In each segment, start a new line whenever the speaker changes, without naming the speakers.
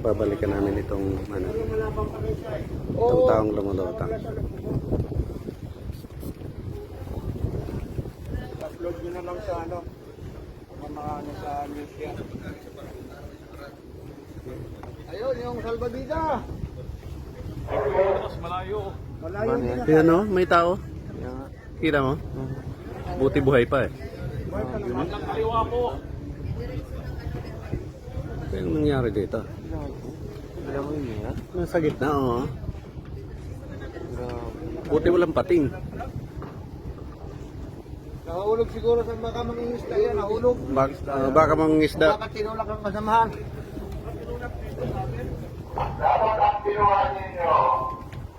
babalikan namin itong ano, itong taong lumulutang.
Upload nyo na lang sa ano, mga ano sa news yan. Ayun, yung salbabida. Mas malayo. Malayo din na.
Yan o, may tao. Kita mo? Buti buhay pa eh.
Ang kaliwa po.
Ano yung nangyari dito?
Alam mo yun yan?
Nasa gitna o. Buti walang pating.
Nahulog siguro sa baka mangingisda yan, nahulog.
Baka mangingisda.
Baka tinulak ang kasamahan.
Dapat ang pinuhan ninyo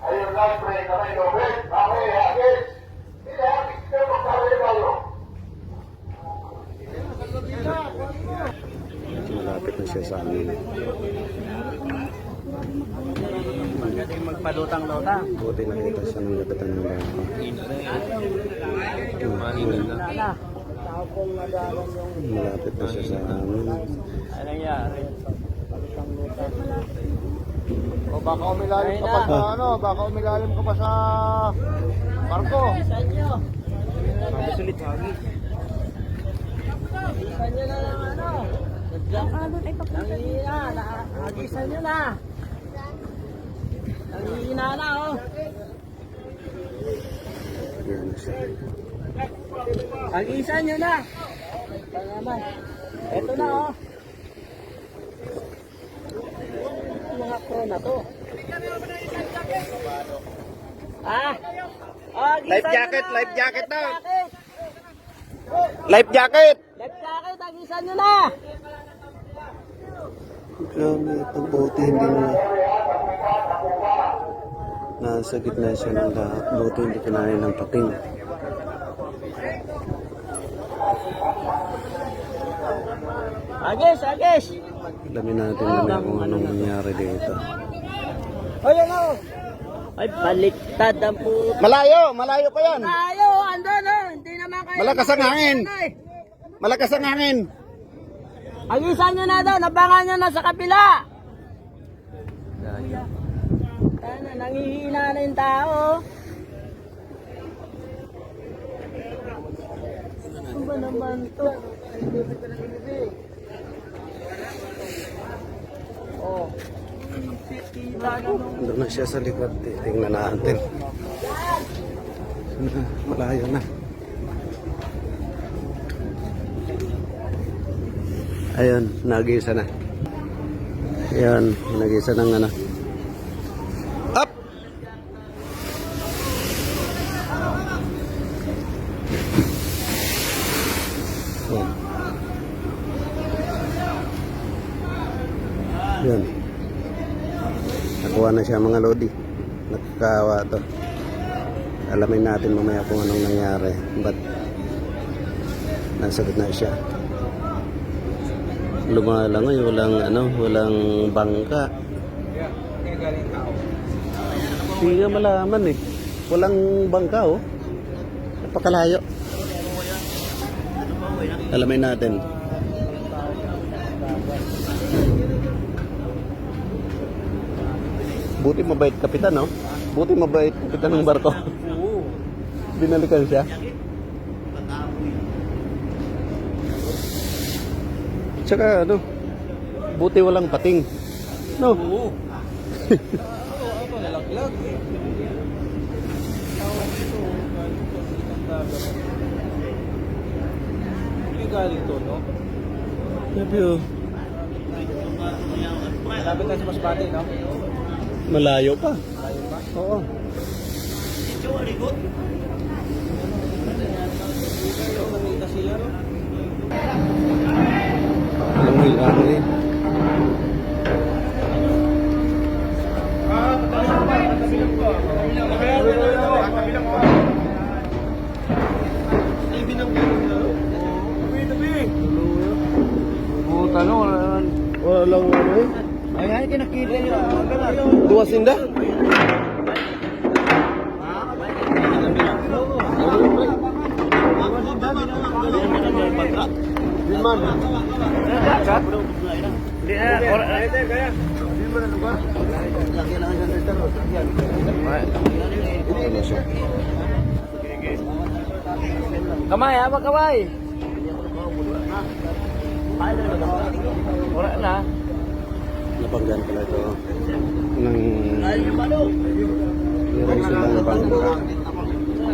ay yung life break na may lobet, mamay hagis. Hindi hagis na magkari kayo.
Malapit na siya sa amin.
Magaling magpalutang-lutang.
Buti nakita siya ng lapitan ng bangko. Malapit na siya sa amin.
Ano nangyari? O baka umilalim ka pa sa ano, baka umilalim ka pa sa barko. Saan nyo? Sulit hagis. Hagisan nyo na ng ano. Hagisan nyo na. Nangihina na oh.
Yan na siya.
Hagisan nyo na. Ito na oh. Mga pro na to. Ah!
Life jacket, life jacket daw. Life jacket!
Life jacket, hagisan nyo na.
Grabe, itong bote hindi na nasa gitna siya ng lahat. Bote hindi kinain ng pating.
Agis, agis.
Alamin natin na kung anong nangyari dito.
Ayan o. Ay, baliktad ang puto.
Malayo! Malayo pa yan!
Tayo, andun o. Hindi naman kayo.
Malakas ang hangin! Malakas ang hangin!
Agisan nyo na daw. Nabangan nyo na sa kapila. Sana, nangihina na yung tao. Ano ba naman to? Oh.
Doon na siya sa likod. Tingnan natin. Malayo na. Ayun, nag-isa na. Ayun, nag-isa ng ano. Up! Yan. Yan. Nakuha na siya mga lodi. Nakakawa to. Alamin natin mamaya kung anong nangyari. But nasagot na siya. Lumalangoy, walang ano, walang bangka. Hindi nga malaman eh. Walang bangka oh. Napakalayo. Alamin natin. Buti mabait kapitan, no? Buti mabait kapitan ng barko. Binalikan siya. Tsaka ano, buti walang pating. No? Oo.
Nalaglag. Hindi galing to, no?
Sabi oh.
Malapit na sa Masbate, no?
Malayo pa.
Malayo pa?
Oo.
Nakita sila, no?
Angil. Walang ano eh.
Ay, kinakita nyo.
Dua sinda? Liman.
Hindi na, kaya. Hindi mo na lugar. Laki lang ang generator.
Ano siya?
Kamay, hawak kamay. Wala na.
Napanggan pala ito. Meron silang bangka.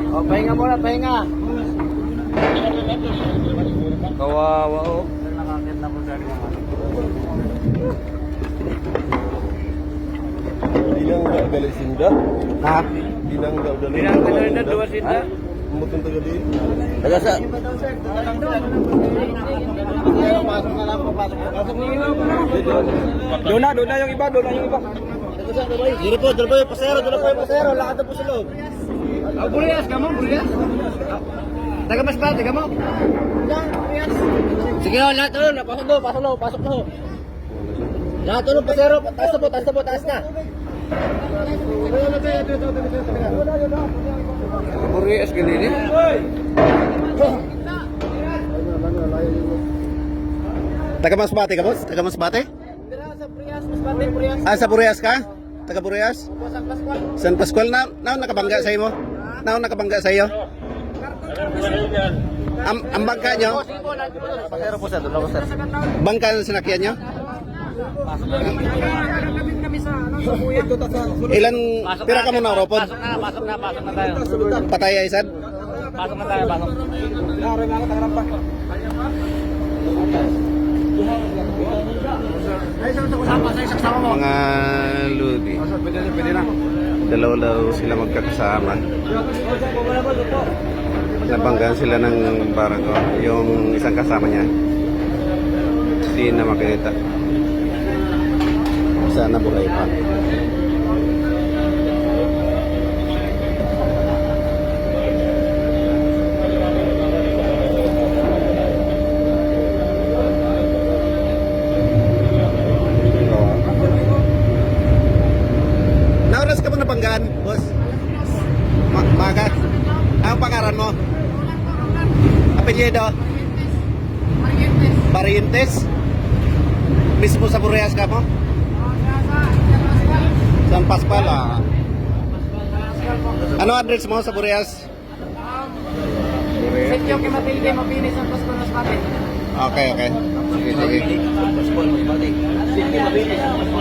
O, pahinga muna, pahinga. Kawawa o. Nakakit na po sa
Bilang nggak galit sinda,
Ha?
bilang nggak udah
Bilang nggak dua sinda.
Mutong taga di.
Taga sa?
Doon na yung iba, doon na yung iba.
Dito po yung pasero. Lakad na po sa loob.
Burias, kamu, burias. Taga mas ba, taga mo. Sige, lahat tulong, pasok na. Lahat tulong, pasero, taas na. Burias, ganyan.
Taga Masbate ka, boss? Taga Masbate? Ah, sa Burias ka? Taga Burias? San Pascual na nakabangga sa imo? Nakabangga sa iyo? Ang bangka nyo?
Pasero po sir, doon ako sir.
Bangka ang sinakyan nyo? Ilan pira ka muna, Ropon?
Pasok na tayo.
Patay ay sad?
Pasok na tayo, pasok.
Mga ludi. Dalaw sila magkakasama. Nabanggaan sila ng barko. Yung isang kasama niya. Hindi na makita. Sana buhay pa. Nauras ka ba nabanggaan, boss? Maga? Ang pangaran mo? Apelyido? Parientes? Mismo sa Burias ka mo? San Pascual, ah. Ano address mo sa Burias?
Sityo kay Matilde, mapinis ang Pasko ng Spate.
Okay. Sige.
Sityo mapinis ang Pasko